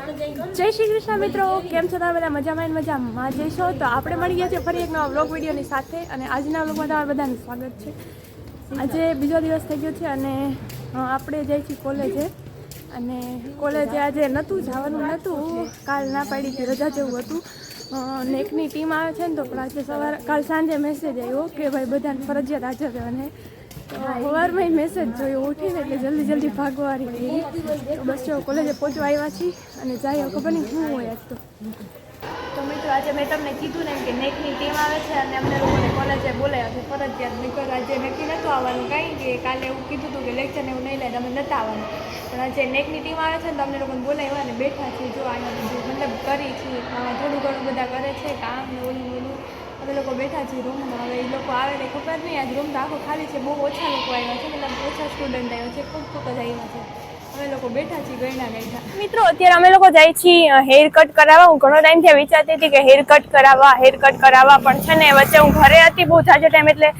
જય શ્રી કૃષ્ણ મિત્રો, કેમ છો તમે બધા? મજામાં મજામાં જઈશો તો આપણે મળી ગયા છે ફરી એક નવા વ્લોગ વિડીયોની સાથે. અને આજના વ્લોગમાં તમારું બધાનું સ્વાગત છે. આજે બીજો દિવસ થઈ ગયો છે અને આપણે જઈએ છીએ કોલેજે. અને કોલેજે આજે નહોતું જવાનું, કાલ ના પાડી હતી, રજા જેવું હતું. નેકની ટીમ આવે છે ને તો આજે કાલ સાંજે મેસેજ આવ્યો કે ભાઈ બધાને ફરજિયાત હાજર રહેવાને. સવારમાં મેસેજ જોયો ઉઠીને એટલે જલ્દી ભાગવાની થઈ. તો બસ જો કોલેજે પહોંચવા આવ્યા છીએ અને જાય ખબર નહીં શું હોય આજ તો મિત્રો આજે મેં તમને કીધું ને કે નેકની ટીમ આવે છે અને અમને લોકોને કોલેજે બોલાવ્યા છે ફરજિયાત. નહીંતર આજે નક્કી નહોતું આવવાનું કાંઈ, કે કાલે એવું કીધું હતું કે લેક્ચરને એવું નહીં લે તમે નહોતા આવવાનું. પણ આજે નેકની ટીમ આવે છે ને તો અમને લોકોને બોલાવ્યા અને બેઠા છીએ. જો અહીંયા બધું મતલબ કરી છીએ, થોડું ઘણું બધા કરે છે કામ ને ઓલું અમે લોકો બેઠા છીએ રૂમમાં. હવે એ લોકો આવે ને ખબર નહીં, આજ રૂમ તો આખો ખાલી છે, બહુ ઓછા લોકો આવ્યા છે, મતલબ ઓછા સ્ટુડન્ટ આવ્યા છે, ખૂબ જ આવ્યા છે. અમે લોકો બેઠા છીએ ગયના મિત્રો. અત્યારે અમે લોકો જાય છીએ હેર કટ કરાવવા. હું ઘણો ટાઈમથી વિચારતી હતી કે હેર કટ કરાવવા પણ છે ને વચ્ચે હું ઘરે હતી બહુ જાજો ટાઈમ, એટલે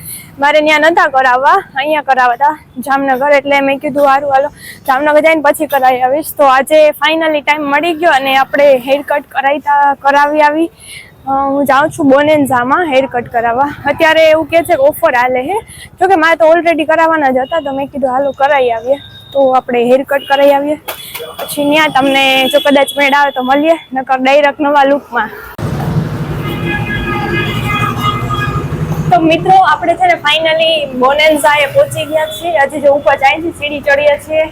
મારે ત્યાં નહોતા કરાવવા, અહીંયા કરાવવા હતા જામનગર. એટલે મેં કીધું સારું હાલો જામનગર જઈને પછી કરાવી આવીશ. તો આજે ફાઇનલી ટાઈમ મળી ગયો અને આપણે હેર કટ કરાવી આવી. હું જાઉં છું બોનેન્ઝામાં હેર કટ કરાવવા. અત્યારે એવું કહે છે કે ઓફર હાલે છે, જોકે મારે તો ઓલરેડી કરાવવાના જ હતા. તો મેં કીધું હાલો કરાવી આવીએ. તો આપણે હેર કટ કરાવી આવીએ, પછી ત્યાં તમને જો કદાચ મેળ આવે તો મળીએ, નકર ડાયરેક્ટ નવા લુકમાં. તો મિત્રો આપણે છે ને ફાઇનલી બોનેન્ઝાએ પહોંચી ગયા છીએ. હજી જો ઉપર જાય છે સીડી ચડીએ છીએ,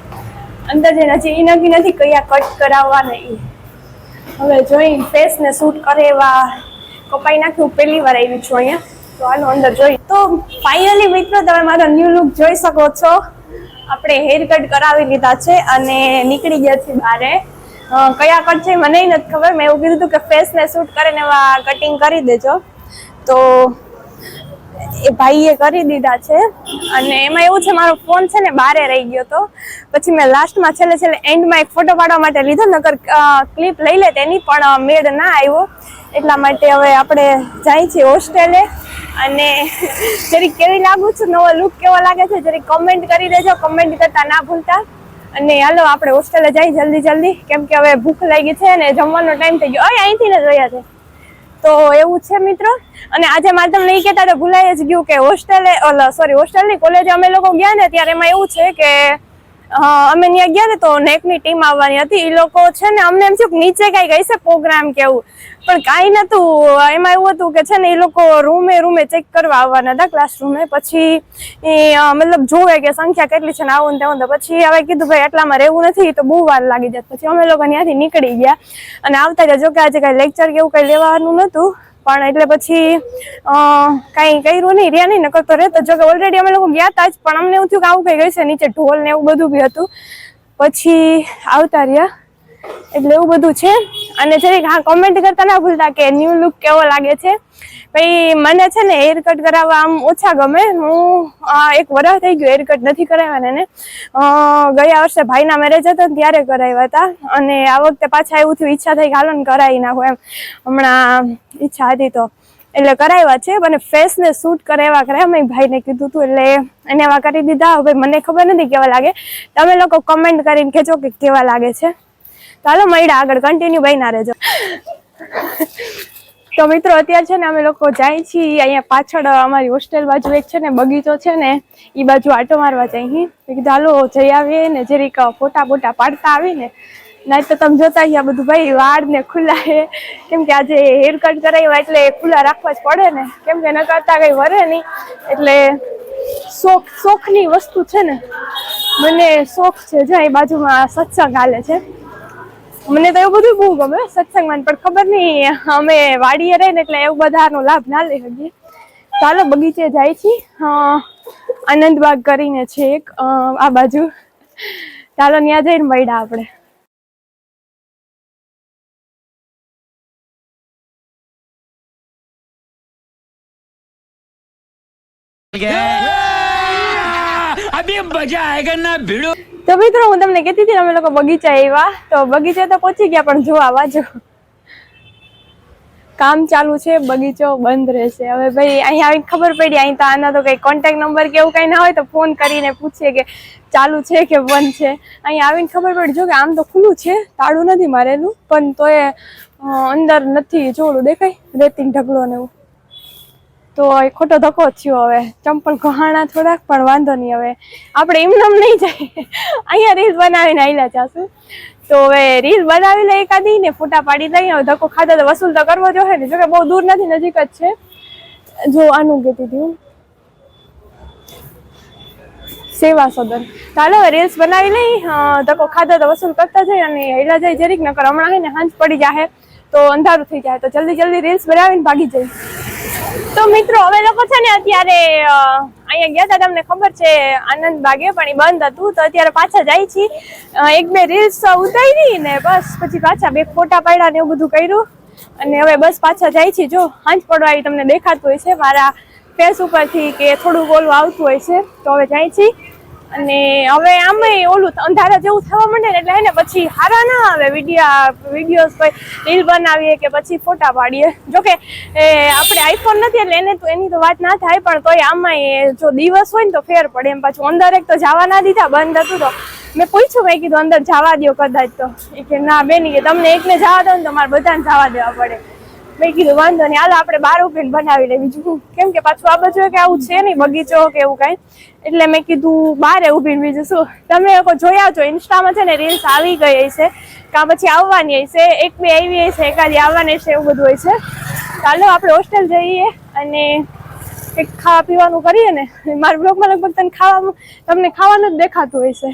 અંદર જઈને હજી એ નક્કી નથી કયા કટ કરાવવા નહીં. હવે જોઈ ફેસને શૂટ કરે એવા કપાઈ નાખ્યું. પહેલી વાર આવી છું અહીંયા, તો હાલો અંદર જોઈ. તો ફાઇનલી મિત્રો તમે મારો ન્યૂ લુક જોઈ શકો છો. આપણે હેર કટ કરાવી લીધા છે અને નીકળી ગયા છીએ બહારે. કયા કટ છે મને નથી ખબર. મેં એવું કીધું હતું કે ફેસને શૂટ કરીને એવા કટિંગ કરી દેજો, તો એ ભાઈએ કરી દીધા છે. અને એમાં એવું છે મારો ફોન છે ને બહારે રહી ગયો હતો, પછી મેં લાસ્ટમાં છેલ્લે એન્ડમાં એક ફોટો પાડવા માટે લીધો, નકર ક્લિપ લઈ લે તેની પણ મેળ ના આવ્યો. એટલા માટે હવે આપણે જાય છીએ હોસ્ટેલે. અને જરીક કેવી લાગુ છું, નવો લુક કેવો લાગે છે જરીક કમેન્ટ કરી દેજો, કમેન્ટ કરતા ના ભૂલતા. અને હાલો આપણે હોસ્ટેલે જઈ જલ્દી, કેમ કે હવે ભૂખ લાગી છે ને જમવાનો ટાઈમ થઈ ગયો. અહીંથી ને જોયા છે તો એવું છે મિત્રો. અને આજે મારે તમને એ કહેતા તો ભૂલાઈ જ ગયું કે હોસ્ટેલની કોલેજે અમે લોકો ગયા ને ત્યારે એમાં એવું છે કે અમે ત્યાં ગયા ને તો નેકની ટીમ આવવાની હતી. એ લોકો છે ને અમને એમ થયું કે નીચે કાંઈ ગઈ છે પ્રોગ્રામ કે એવું, પણ કાંઈ નહોતું. એમાં એવું હતું કે છે ને એ લોકો રૂમે ચેક કરવા આવવાના હતા, ક્લાસરૂમે. પછી એ મતલબ જોવે કે સંખ્યા કેટલી છે ને આવું ને તેવું. પછી હવે કીધું ભાઈ આટલામાં રહેવું નથી તો બહુ વાર લાગી જાય. પછી અમે લોકો ત્યાંથી નીકળી ગયા અને આવતા રહ્યા. જો કે આજે કાંઈ લેક્ચર કે એવું કંઈ લેવાનું નહોતું, પણ એટલે પછી કાંઈ કર્યું નહીં, રહ્યા નહીં, નકર તો રહેતો. જો કે ઓલરેડી અમે લોકો ગયા હતા જ, પણ અમને એવું થયું કે આવું કંઈ ગઈ છે નીચે ઢોલ ને એવું બધું બી હતું. પછી આવતા રહ્યા એટલે એવું બધું છે. અને જરીક હા કમેન્ટ કરતા ના ભૂલતા કે ન્યૂ લુક કેવો લાગે છે. ભાઈ મને છે ને હેર કટ કરાવવા આમ ઓછા ગમે. હું 1 વર્ષ થઈ ગયું હેર કટ નથી કરાવ્યા ને. ગયા વર્ષે ભાઈના મેરેજ હતા ત્યારે કરાવ્યા હતા, અને આ વખતે પાછા એવું થયું ઈચ્છા થઈ કે હાલો ને કરાવી નાખો એમ. હમણાં ઈચ્છા હતી તો એટલે કરાવ્યા છે. અને ફેસને શૂટ કરે એવા કરાવ્યા. મેં ભાઈને કીધું હતું એટલે એને એવા કરી દીધા. હવે મને ખબર નથી કેવા લાગે, તમે લોકો કમેન્ટ કરીને કહેજો કે કેવા લાગે છે. ચાલો મળ્યા આગળ, કન્ટિન્યુ બન્યા રહેજો. તો મિત્રો અત્યારે છે ને અમે લોકો જાય છીએ અહીંયા પાછળ અમારી હોસ્ટેલ બાજુ એક છે ને બગીચો છે ને, એ બાજુ આટો મારવા જઈએ. કીધું હાલો જઈ આવીએ ને જરીક ફોટા પાડતા આવીને. ના તો તમે જોતા અહીંયા બધું ભાઈ વાળ ને ખુલ્લા છે, કેમ કે આજે હેર કટ કરાવ્યા એટલે ખુલ્લા રાખવા જ પડે ને, કેમ કે ન કરતા કઈ વરે નહીં. એટલે શોખની વસ્તુ છે ને, મને શોખ છે. જો એ બાજુમાં સત્સંગ હાલે છે. મને તો એવું બધું બહુ ગમે સત્સંગમાં, પણ ખબર નહીં અમે વાડીએ રહીને એટલે એવું બધાનો લાભ ના લઈ શકીએ. ચાલો બગીચે જાય છીએ. આનંદબાગ કરીને છે એક આ બાજુ. ચાલો ત્યાં જઈને મળ્યા આપણે. અભી મજા આયેગા ના ભીડો. તો મિત્રો હું તમને કહેતી હતી અમે લોકો બગીચા આવ્યા, તો બગીચે તો પહોંચી ગયા, પણ જો આવા જો કામ ચાલુ છે, બગીચો બંધ રહેશે. હવે ભાઈ અહીંયા આવીને ખબર પડી, અહીં તો આના તો કંઈ કોન્ટેક્ટ નંબર કે એવું કંઈ ના હોય તો ફોન કરીને પૂછીએ કે ચાલુ છે કે બંધ છે. અહીંયા આવીને ખબર પડી. જો કે આમ તો ખુલ્લું છે, તાળું નથી મારેલું, પણ તોય અંદર નથી. જોડું દેખાય રેતીન ઢગલો ને એવું, તો એ ખોટો ધક્કો થયો. હવે ચંપલ ઘહાણા થોડાક, પણ વાંધો નહીં. હવે આપણે એમનેમ નહીં જાય, અહીંયા રીલ બનાવીને આવેલા જાશું. તો હવે રીલ બનાવી લઈએ એકાદી ને ફોટા પાડી લઈએ. હવે ધક્કો ખાધો તો વસૂલ તો કરવો જોઈએ ને, જોકે બહુ દૂર નથી, નજીક જ છે. જો આનું કહેતી હતી હું, સેવા સદન. ચાલો હવે રીલ્સ બનાવી લઈ, ધક્કો ખાધો તો વસૂલ કરતા જાય અને હેલા જાય જરીક, નકર હમણાં હે ને હાંજ પડી જાય તો અંધારું થઈ જાય, તો જલ્દી જલ્દી રીલ્સ બનાવીને ભાગી જાય. તો મિત્રો અમે લોકો છે ને અત્યારે અહીંયા ગયા હતા, તમને ખબર છે આનંદ બાગે, પણ એ બંધ હતું. તો અત્યારે પાછા જાય છીએ, એક બે રીલ્સ ઉતારી ને બસ પછી પાછા બે ફોટા પાડ્યા ને એવું બધું કર્યું, અને હવે બસ પાછા જાય છીએ. જો હાંજ પડવા આવી તમને દેખાતું હોય છે મારા ફેસ ઉપરથી કે થોડુંક ઓલું આવતું હોય છે. તો હવે જાય છીએ, અને હવે આમાંય ઓલું અંધારા જેવું થવા માંડે ને એટલે હે ને પછી હારા ના આવે વિડીયોઝ કોઈ રીલ બનાવીએ કે પછી ફોટા પાડીએ. જોકે આપણે આઈફોન નથી એટલે એની તો વાત ના થાય, પણ તોય આમાંય જો દિવસ હોય ને તો ફેર પડે એમ. પાછું અંદર એક તો જવા ના દીધા, બંધ હતું. તો મેં પૂછ્યું, મેં કીધું અંદર જવા દો કદાચ, તો એ કે ના બેની કે તમને એકને જવા દો ને તો મારે બધાને જવા દેવા પડે. મેં કીધું વાંધો નહીં, હાલ આપણે બહાર ઉભીને બનાવી લે. બીજું કેમ કે પાછું આ બાજુ કે આવું છે નહીં બગીચો કે એવું કાંઈ, એટલે મેં કીધું બહાર ઉભીને. બીજું શું, તમે લોકો જોયા છો ઇન્સ્ટામાં છે ને રીલ્સ આવી ગઈ છે, કાં પછી આવવાની છે, એક બે આવી છે, એકાદી આવવાની છે, એવું બધું હોય છે. ચાલો આપણે હોસ્ટેલ જઈએ અને કંઈક ખાવા પીવાનું કરીએ ને. મારા બ્લોગમાં લગભગ તમને ખાવાનું જ દેખાતું હોય છે.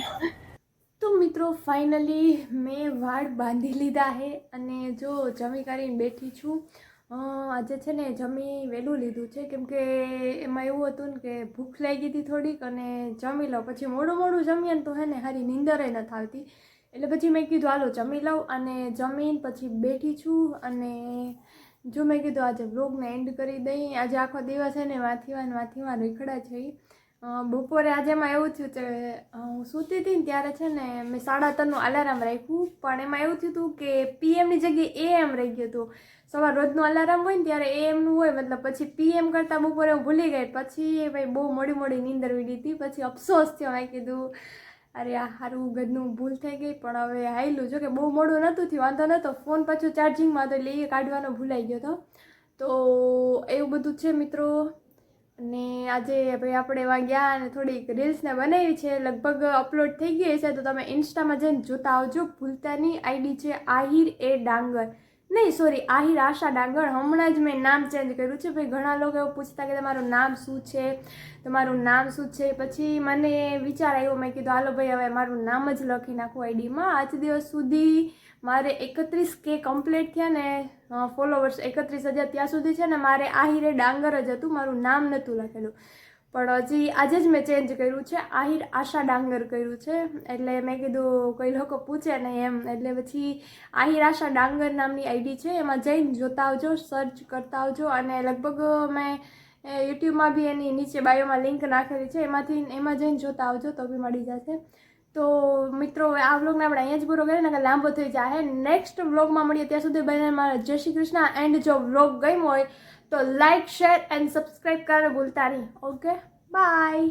તો મિત્રો ફાઇનલી મેં વાળ બાંધી લીધા છે અને જો જમી કરીને બેઠી છું. આજે છે ને જમી વહેલું લીધું છે, કેમ કે એમાં એવું હતું ને કે ભૂખ લાગી હતી થોડીક, અને જમી લઉં. પછી મોડું જમીએ ને તો હે ને હારી નીંદરે નથી આવતી, એટલે પછી મેં કીધું હાલો જમી લઉં, અને જમીને પછી બેઠી છું. અને જો મેં કીધું આજે બ્લોગને એન્ડ કરી દઈ. આજે આખો દિવસ છે ને વાંથીમાં રેખડા છે. બપોરે આજે એમાં એવું થયું કે હું સૂતી હતી ને ત્યારે છે ને મેં 3:30નું અલાર્મ રાખ્યું, પણ એમાં એવું થયું હતું કે પીએમની જગ્યાએ એએમ રહી ગયું હતું. સવાર રોજનું અલાર્મ હોય ને ત્યારે એએમનું હોય, મતલબ પછી પીએમ કરતાં બપોરે હું ભૂલી ગઈ. પછી ભાઈ બહુ મોડી નીંદર વીડી હતી, પછી અફસોસ થયો. મેં કીધું અરે આ સારું ગદનું ભૂલ થઈ ગઈ, પણ હવે હાયલું. જો કે બહુ મોડું નહોતું થયું, વાંધો નહોતો. ફોન પાછું ચાર્જિંગમાં હતો એટલે એ કાઢવાનો ભૂલાઈ ગયો હતો. તો એવું બધું છે મિત્રો. અને આજે ભાઈ આપણે એવા ગયા અને થોડીક રીલ્સને બનાવી છે, લગભગ અપલોડ થઈ ગઈ છે. તો તમે ઇન્સ્ટામાં જઈને જોતા આવજો, ભૂલતા નહીં. આઈડી છે આહિર એ ડાંગર, નહીં સોરી આહિર આશા ડાંગર. હમણાં જ મેં નામ ચેન્જ કર્યું છે. ભાઈ ઘણા લોકો એવું પૂછતા કે તમારું નામ શું છે, તમારું નામ શું છે. પછી મને વિચાર આવ્યો, મેં કીધું હાલો ભાઈ હવે મારું નામ જ લખી નાખું આઈડીમાં. આજ દિવસ સુધી મારે 31K કમ્પ્લીટ થયા ને ફોલોવર્સ 31,000, ત્યાં સુધી છે ને મારે આહિરે ડાંગર જ હતું, મારું નામ નહોતું લખેલું. પણ હજી આજે જ મેં ચેન્જ કર્યું છે, આહિર આશા ડાંગર કર્યું છે. એટલે મેં કીધું કોઈ લોકો પૂછે નહીં એમ, એટલે પછી આહિર આશા ડાંગર નામની આઈડી છે, એમાં જઈને જોતા આવજો, સર્ચ કરતા આવજો. અને લગભગ મેં યુટ્યુબમાં બી એની નીચે બાયોમાં લિંક નાખેલી છે, એમાં જઈને જોતા આવજો તો બી મળી જશે. તો મિત્રો આ વ્લોગને આપણે અહીંયા જ પૂરો કરીએ ને, લાંબો થઈ જાય. નેક્સ્ટ વ્લોગમાં મળીએ, ત્યાં સુધી બધાને મારા જય શ્રી કૃષ્ણ. એન્ડ જો વ્લોગ ગમ્યો હોય તો લાઇક, શેર એન્ડ સબસ્ક્રાઈબ કરવાનું ભૂલતા નહીં. Okay, by.